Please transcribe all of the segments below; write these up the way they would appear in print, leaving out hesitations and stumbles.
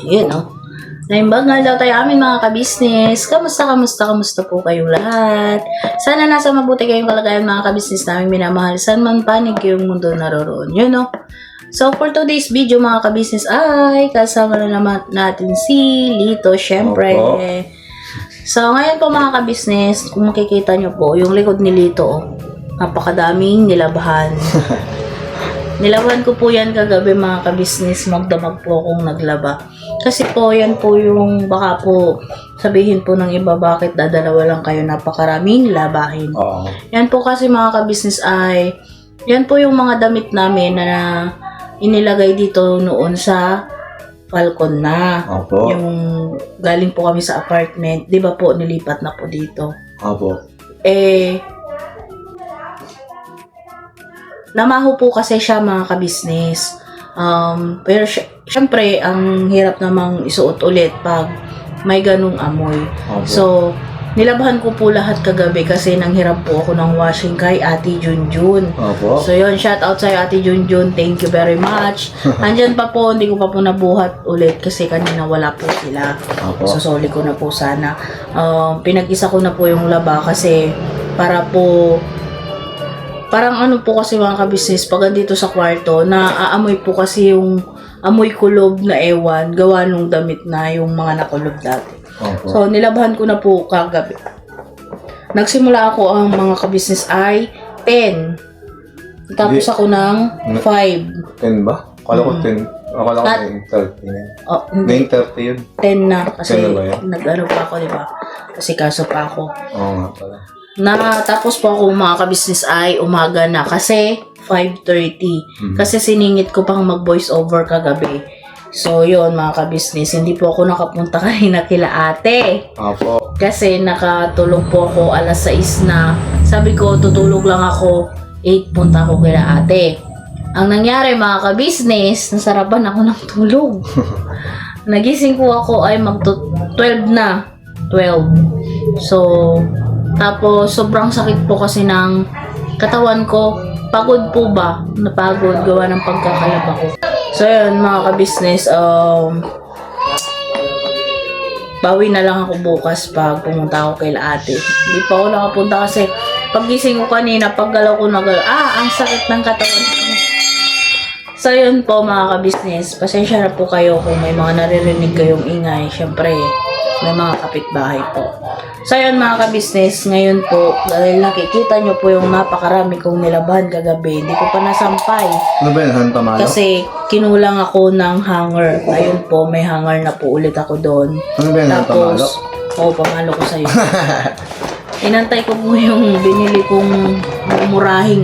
Yun, no? Naimbag nga daw tayo amin mga kabisnes. Kamusta po kayong lahat? Sana nasa mabuti kayong kalagayan mga kabisnes namin minamahal. Saan man panig yung mundo naroroon. Yun, no? So, for today's video mga kabisnes ay kasama na naman natin si Lito, syempre. So, ngayon po mga kabisnes, kung makikita nyo po, yung likod ni Lito, napakadaming nilabahan. Nilaban ko po yan kagabi mga kabisnes, magdamag po akong naglaba. Kasi po yan po yung baka po sabihin po ng iba bakit dadalawa lang kayo, napakaraming labahin. Yan po kasi mga kabisnes ay, yan po yung mga damit namin na inilagay dito noon sa Falcon na. Yung galing po kami sa apartment, di ba po nilipat na po dito. Namaho po kasi siya mga kabisnes. Pero syempre, ang hirap namang isuot ulit pag may ganung amoy. So, nilabahan ko po lahat kagabi kasi nanghiram po ako ng washing kay Ate Junjun. So, yun, shout out sa'yo Ate Junjun. Thank you very much. Andyan pa po, hindi ko pa po nabuhat ulit kasi kanina wala po sila. Susuli ko na po sana. Pinag-isa ko na po yung laba kasi para po parang ano po kasi mga kabisnes, pag andito sa kwarto, naaamoy po kasi yung amoy kulob na ewan, gawa nung damit na yung mga nakulob dati. So, nilabahan ko na po kagabi. Nagsimula ako ang mga kabisnes ay 10. Tapos ako ng 5. 10 ba? Akala ko 10. Akala ko 9:30 yun. 10 na kasi nag-ano pa ako, di ba? Kasi kaso pa ako. Oo nga pala. Tapos po ako mga kabisnes ay umaga na kasi 5:30. Kasi siningit ko pang mag-voice over kagabi. So yun mga kabisnes, hindi po ako nakapunta kanina kila ate. Kasi nakatulog po ako alas 6 na. Sabi ko tutulog lang ako, 8 punta ako kila ate. Ang nangyari mga kabisnes, nasarapan ako ng tulog. Nagising ko ako ay 12 na. 12. So tapos, sobrang sakit po kasi ng katawan ko. Pagod po ba? Napagod, gawa ng pagkakalaba ko. So, yun mga kabisnes, bawi na lang ako bukas pag pumunta ako kay ate. Hindi pa ako nakapunta kasi pagising ko kanina, paggalaw ko ang sakit ng katawan ko. So, yun po mga kabisnes, pasensya na po kayo kung may mga naririnig kayong ingay. Siyempre, may mga kapitbahay po. So yun mga kabisnes, ngayon po, dahil nakikita nyo po yung napakarami kong nilabahan kagabi, hindi ko pa nasampay. Ano ba yan? Pamalo? Kasi kinulang ako ng hanger. Ayun po, may hanger na po ulit ako doon. Ano ba yan? Pamalo? Pamalo ko sa'yo. Inantay ko po yung binili kong murahing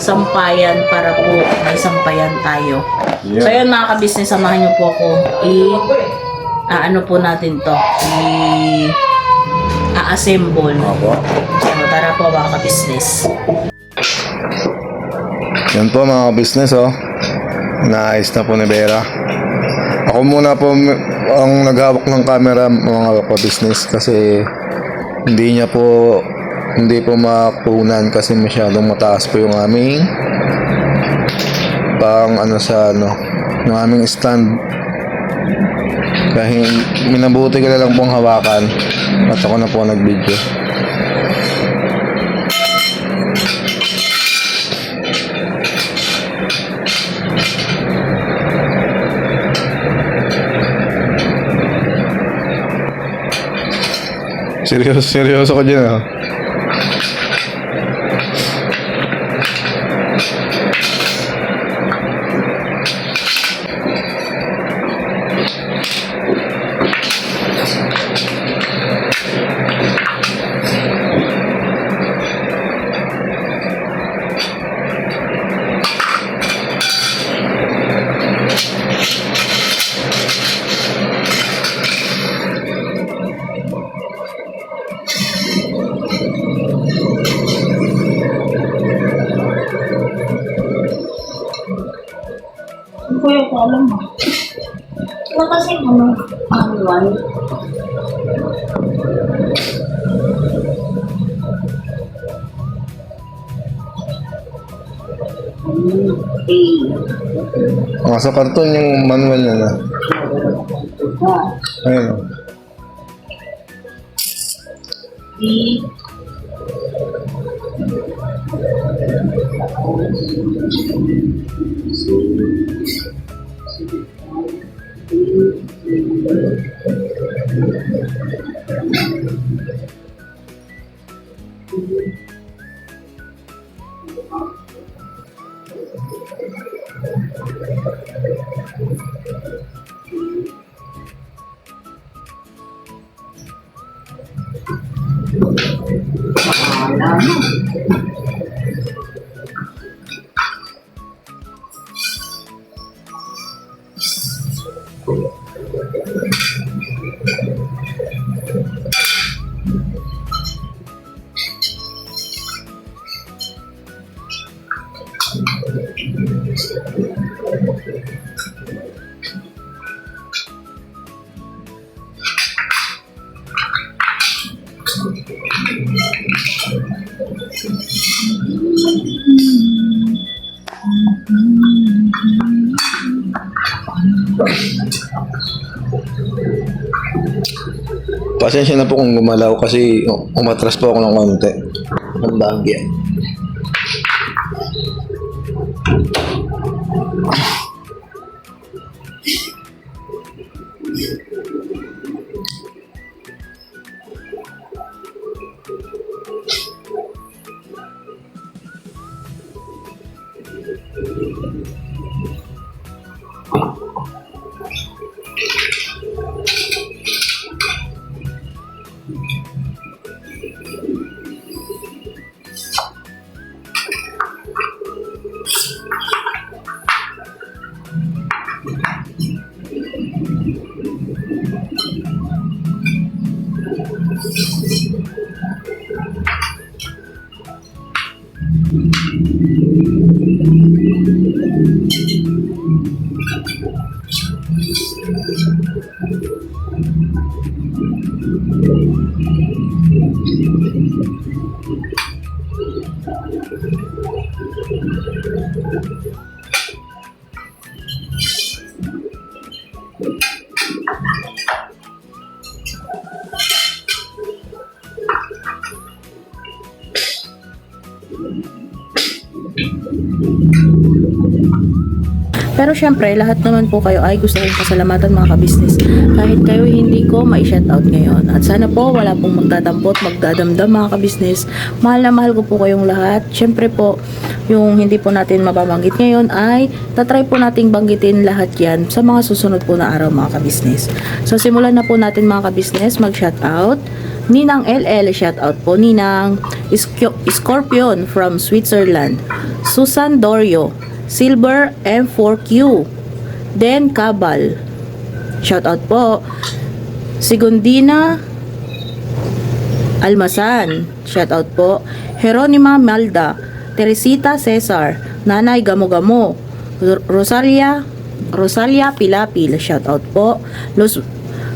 sampayan para po may sampayan tayo. So yun mga kabisnes, samahan nyo po ako. Po natin to. A-assemble. So, tara po mga ka-business. Yan po mga ka-business, naayos na po ni Vera. Ako muna po ang naghawak ng camera mga ka-business kasi hindi po makunan kasi masyadong mataas po yung aming yung aming stand. Dahil minabuti ko na lang pong hawakan at ako na po nag-video. Seryoso ko dyan Kuya ko alam mo. Wala kasi one. Sa karton yung manual niya na. Ayun o. Pasensya na po kung gumalaw kasi umatras po ako ng konti. Ang bagya. Pero syempre, lahat naman po kayo ay gusto kong pasalamatan mga ka-business. Kahit kayo hindi ko ma-shoutout ngayon. At sana po wala pong magdadampot, magdadamdam mga ka-business. Mahal na mahal ko po kayong lahat. Syempre po, yung hindi po natin mababanggit ngayon ay tatry po nating banggitin lahat yan sa mga susunod po na araw mga ka-business. So simulan na po natin mga ka-business mag-shoutout. Ninang LL, shoutout po. Ninang Scorpion from Switzerland. Susan Dorio, Silver M4Q, Den Cabal, shoutout po. Sigundina Almasan, shoutout po. Jeronima Malda, Teresita Cesar, Nanay Gamo-Gamo, Rosalia Pilapil, shoutout po.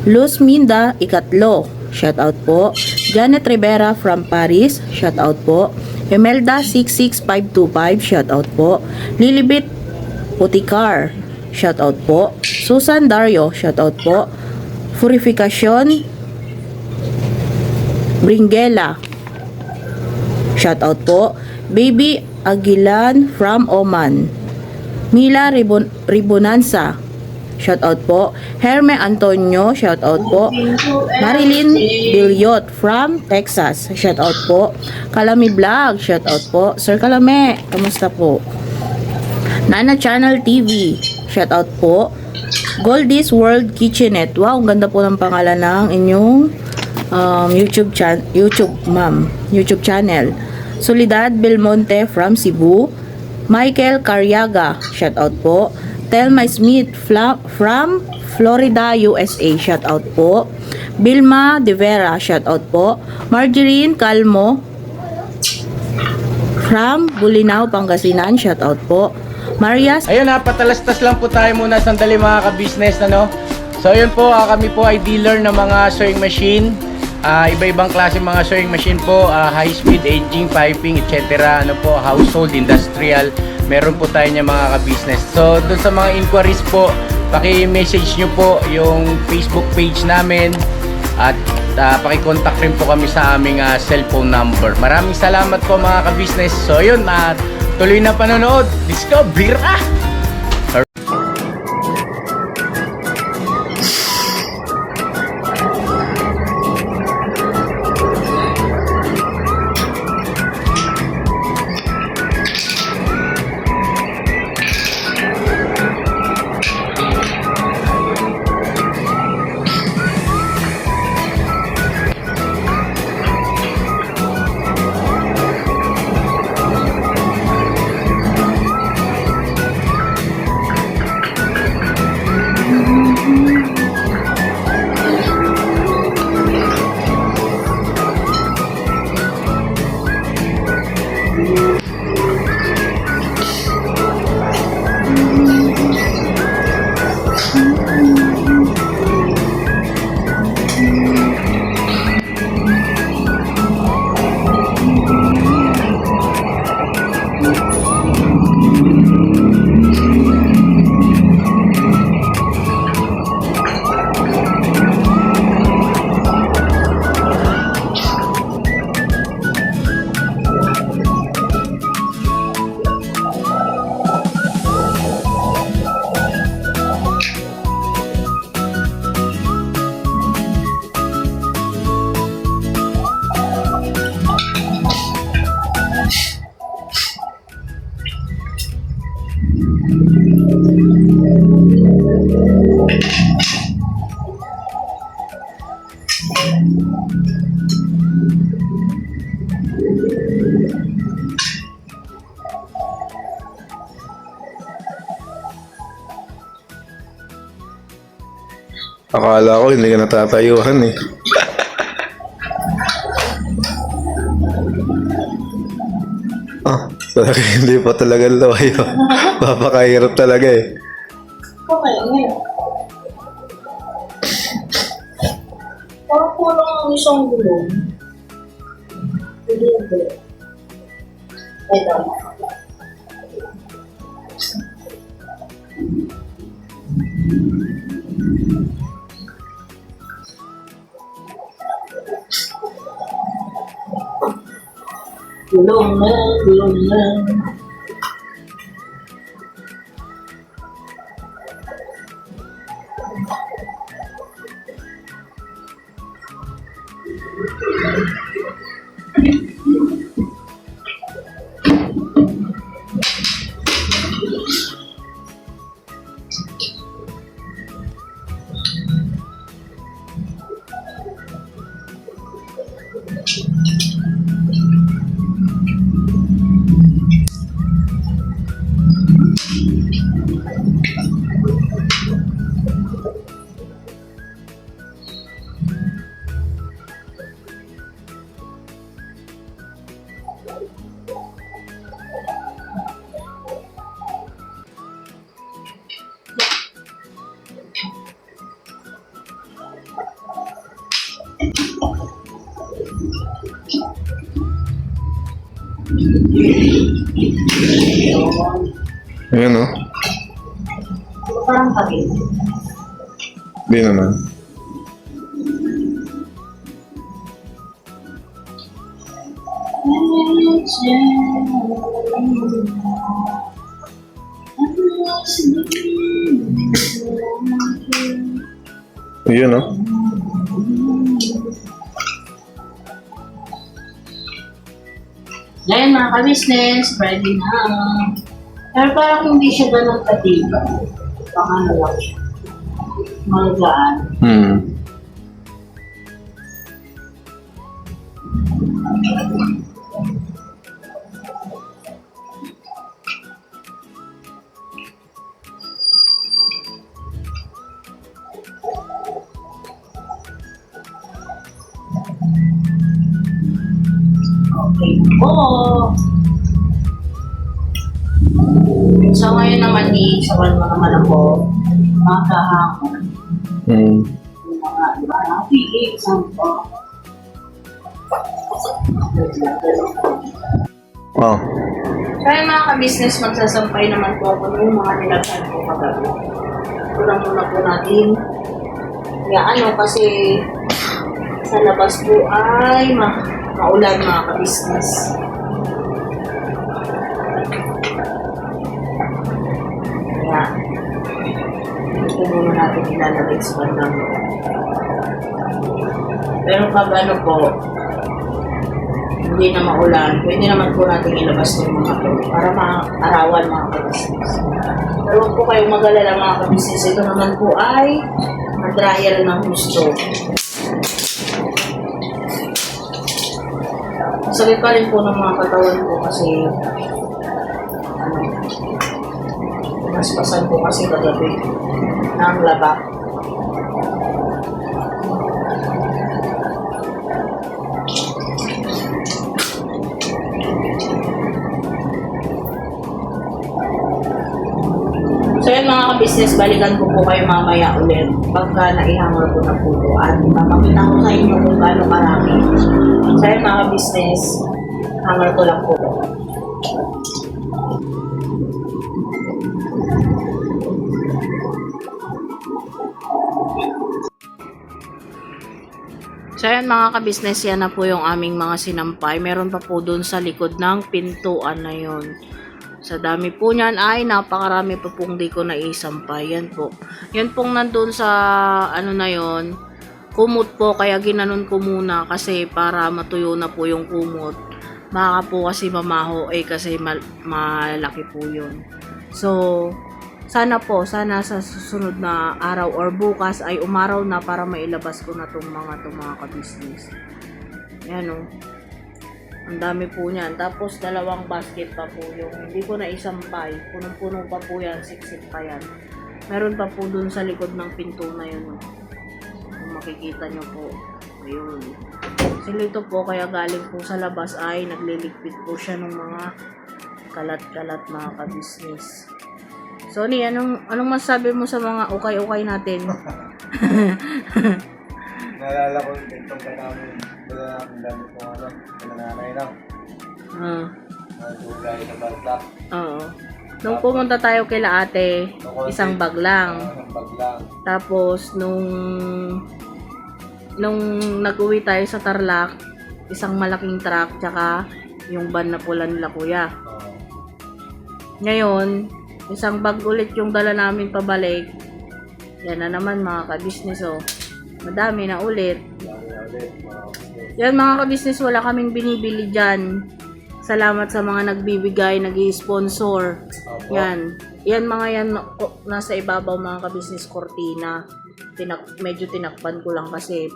Luz Minda Ikatlo, shoutout po. Janet Rivera from Paris, shoutout po. Emelda 66525, shoutout po. Lilibet Poticar, shoutout po. Susan Dario, shoutout po. Purificacion Bringela, shoutout po. Baby Aguilan from Oman. Mila Ribonanza, shoutout po. Herme Antonio, shoutout po. Marilyn Bilyot from Texas, shoutout po. Kalami Vlog, shoutout po. Sir Kalame, kamusta po? Nana Channel TV, shoutout po. Goldie's World Kitchenette, wow, ang ganda po ng pangalan ng inyong YouTube channel. Soledad Belmonte from Cebu. Michael Carriaga, shoutout po. Telma Smith from Florida, USA, shoutout po. Vilma De Vera, shoutout po. Margarine Calmo from Bulinaw, Pangasinan, shoutout po. Maria. Ayun ha, patalastas lang po tayo muna sandali mga ka-business, ano? So ayun po, kami po ay dealer ng mga sewing machine. Iba-ibang klase mga sewing machine po, high speed, aging, piping, etc. Ano po, household, industrial. Meron po tayo niya mga ka-business. So dun sa mga inquiries po paki-message nyo po yung Facebook page namin at paki-contact rin po kami sa aming cellphone number. Maraming salamat po mga ka-business. So yun, tuloy na panonood. Discover! Akala ko hindi ka natatayuhan eh. Talaga hindi pa talaga loyo. Papakahirap talaga eh. Okay, ngayon. Parang kulang ang isang gulong. Hindi. Ay, tama. Gulong na, gulong na. Ayan o. Parang pagin. Di naman. Ayan o. Ngayon mga ka-business, ready na. Pero parang hindi siya ganun katiba. Baka na lang siya. Malagaan. Okay po. So ngayon naman sawan mo naman ako makahangon. Yung mga iba na pili, sampo. Oh. Kaya mga ka-business, magsasampay naman po ako ng mga nilagyan ko kagabi. Kulang muna po natin. Kaya ano, kasi sa labas po ay maulan mga ka-business. Kaya, ito muna natin ilalagay sa bandang. Pero pag ano po, hindi na maulan, pwede naman po natin ilabas ng mga to para maarawan mga ka-business. Pero huwag po kayong mag-alala mga ka-business. Ito naman po ay mag-dryer ng gusto. Masakit pa rin po ng mga katawan ko kasi naspasan po kasi kagabi ng laba. So yun mga ka-business, balikan ko po kayo mamaya ulit pagka naihangal ko na po ito at papakita ko sa inyo kung gaano karami. So yun mga ka-business, hangal ko lang po ito. So ayan mga ka-business, yan na po yung aming mga sinampay. Meron pa po dun sa likod ng pintuan na yun. Sa dami po niyan ay napakarami pa pong di ko naisampay. Yan po. Yan pong nandun sa ano na yon, kumot po. Kaya ginanon ko muna kasi para matuyo na po yung kumot. Baka po kasi mamaho kasi malaki po yun. So sana sa susunod na araw or bukas ay umaraw na para mailabas ko na itong mga ka-business. Yan o. Ang dami po niyan. Tapos 2 basket pa po yung hindi ko na isampay. Punong-puno pa po yan. Siksik pa yan. Meron pa po dun sa likod ng pinto na yun. Kung makikita nyo po. Ayun. Silito po kaya galing po sa labas ay nagliligpit po siya ng mga kalat-kalat mga ka-business. Sonny, anong masabi mo sa mga ukay-ukay natin? Naalala ko yung itong katamin. Ang dami ko nananay na. Nagulay sa balta. Oo. Nung pumunta tayo kila ate, isang bag lang. Tapos, nung nag-uwi tayo sa Tarlac, isang malaking truck, tsaka yung van na pula nila kuya. Ngayon, isang bag ulit yung dala namin pabalik. Yan na naman mga ka-business oh. Madami na ulit. Yan mga ka-business, wala kaming binibili dyan. Salamat sa mga nagbibigay, nag-i-sponsor. Yan. Yan mga yan nasa ibabaw mga ka-business kortina. Medyo tinakpan ko lang kasi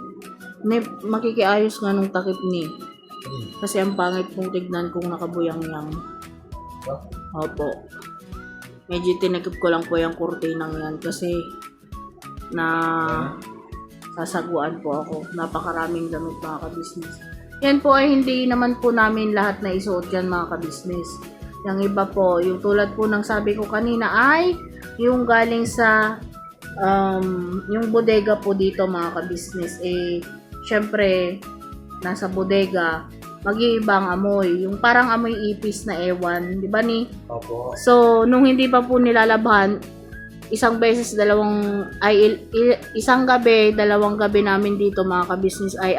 makikiayos nga nung takip ni. Kasi ang pangit pong tignan kung nakabuyang-yang. Opo. Medyo tinakip ko lang po yung kortinang yan kasi sasaguan po ako. Napakaraming damit mga ka-business. Yan po ay hindi naman po namin lahat na isuot yan mga ka-business. Yung iba po, yung tulad po ng sabi ko kanina ay yung galing sa yung bodega po dito mga ka-business. Syempre, nasa bodega, mag-iibang amoy. Yung parang amoy ipis na ewan. Di ba ni? Opo. So, nung hindi pa po nilalabhan, isang gabi, 2 gabi namin dito mga ka-business ay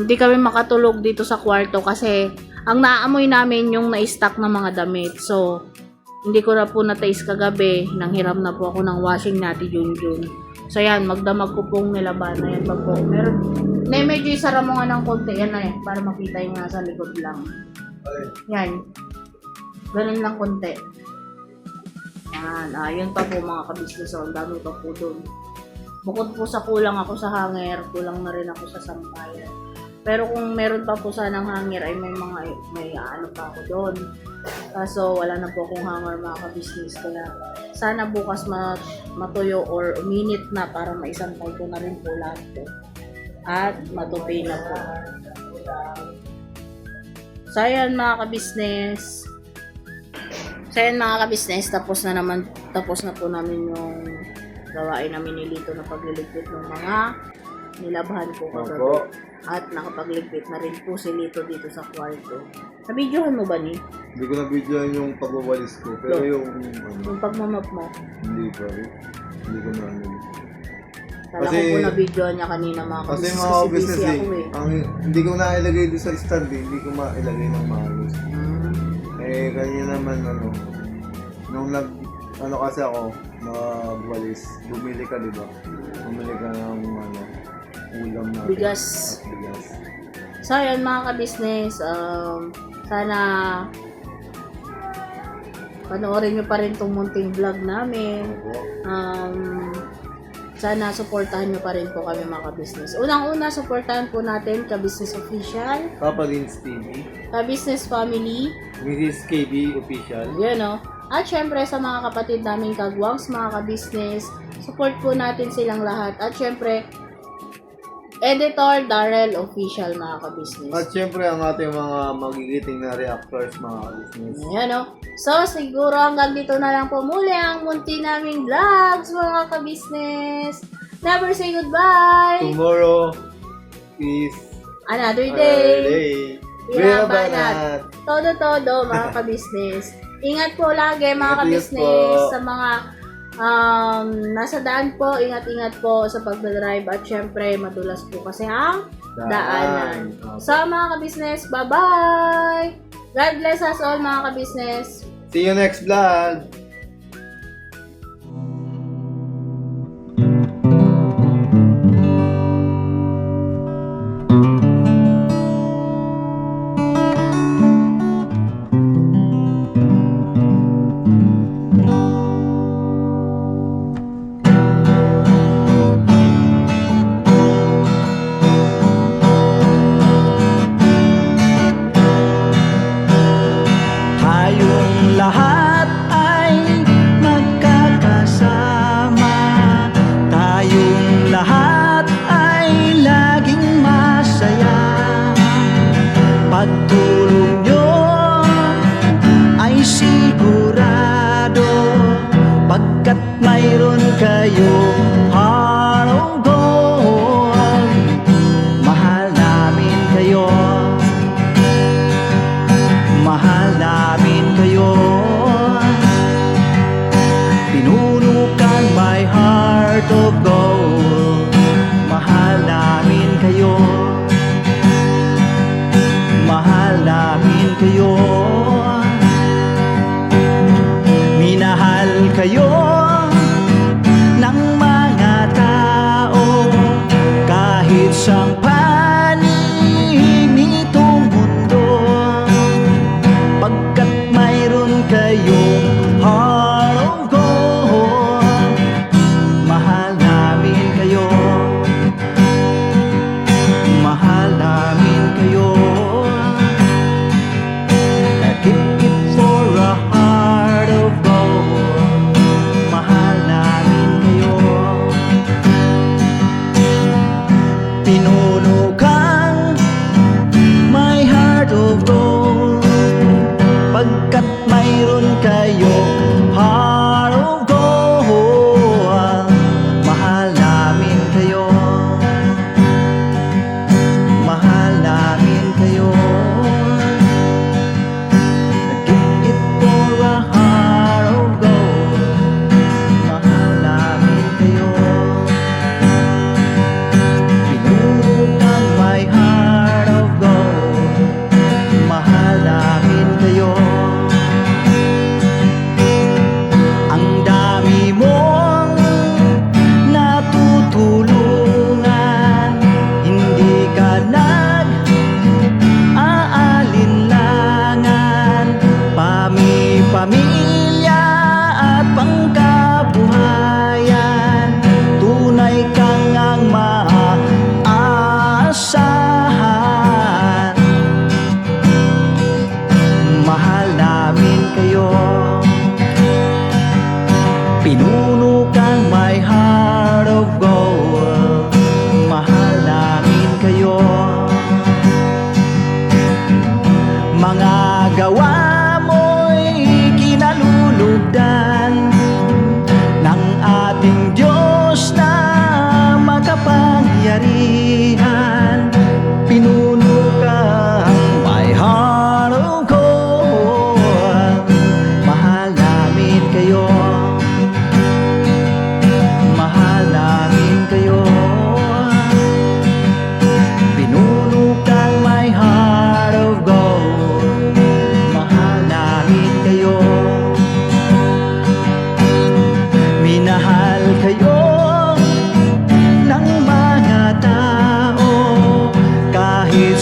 di kami makatulog dito sa kwarto kasi ang naamoy namin yung na-stock na mga damit. So, hindi ko na po na-taste kagabi. Nanghiram na po ako ng washing natin Junjun. So, yan, magdamag ko pong nilaban. Ayan pa po. Meron, medyo isara mo nga ng konti. Yan na para makita yung nasa likod lang. Yan. Ganun lang konti. Yan. Yun pa po mga ka-business. Ang dami pa po dun. Bukod po sa kulang ako sa hanger, kulang na rin ako sa sampayan. Pero kung meron pa po sanang hanger ay may ano pa ako doon. Kaso wala na po akong hanger mga ka-business. Kaya sana bukas matuyo or minute na para maisampay ko na rin po lahat po. At matupi na po. So ayan mga ka-business. Tapos na po namin yung gawain namin ni Lito na pagliligpit ng mga nilabhan ko kagabi. At nakapagligpit na rin po si Lito dito sa kwarto. Nabidyohan mo ba ni? Hindi ko na-videoan yung pagwawalis ko. Pero yung Yung pagmamap mo. hindi pa rin. Hindi ko na Kala Kasi- ko po na-videoan niya kanina mga Kasi kabisnes. mga Kasi business busy eh, ako eh. ang, hindi ko nailagay doon sa stand eh. Hindi ko mailagay ng maayos. Eh, kanya naman nung kasi ako, nagwalis, bumili ka, di ba? Bumili ka ng ulam natin. Bigas. At bigas. So, yun mga ka-business, sana panoorin nyo pa rin itong munting vlog namin. Opo. Sana supportahan nyo pa rin po kami mga ka-business. Unang-una, supportahan po natin ka-business official, Papa Lins TV, ka-business family, Mrs. KB Official. yun o. At syempre sa mga kapatid namin kagwangs, mga ka-business, support po natin silang lahat. At syempre, Editor Darrell Official, mga ka-business. At syempre ang ating mga magigiting na reactors, mga business. Ayan o. So, siguro hanggang dito na lang po muli ang munti naming vlogs, mga ka-business. Never say goodbye. Tomorrow is Another another day. day. Bira Bira banat. banat. Todo-todo, mga ka-business. Ingat po lagi, mga Ingat ka-business. po. Sa mga nasa daan po, ingat-ingat po sa pagdadrive. At syempre, madulas po kasi ang daanan. Opo. So, mga ka-business, bye-bye! God bless us all, mga ka-business. See you next vlog. Tayong lahat ay magkakasama. Tayong lahat ay laging masaya. Pagtulong nyo ay sigurado, pagkat mayroon kayong heart of gold. Mahal namin kayo, mahal namin kayo. Pinunukan my heart of gold. Mahal namin kayo, mahal namin kayo. Minahal kayo ng mga tao kahit sang panig nitong mundo, pagkat mayroon kayong heart of gold. Mahal namin kayo, mahal namin kayo. Give it for a heart of gold. Mahal namin kayo. Pinuno kang my heart of gold, pagkat mayroon kayong heart of gold. Mahal namin kayo, mahal namin kayo. Give it for a heart of gold. Mahal namin kayo. Pinuno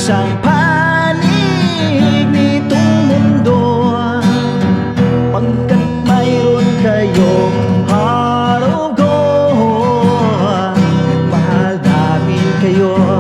isang panig nitong mundo, pagkat mayroon kayong heart of gold. Mahal namin kayo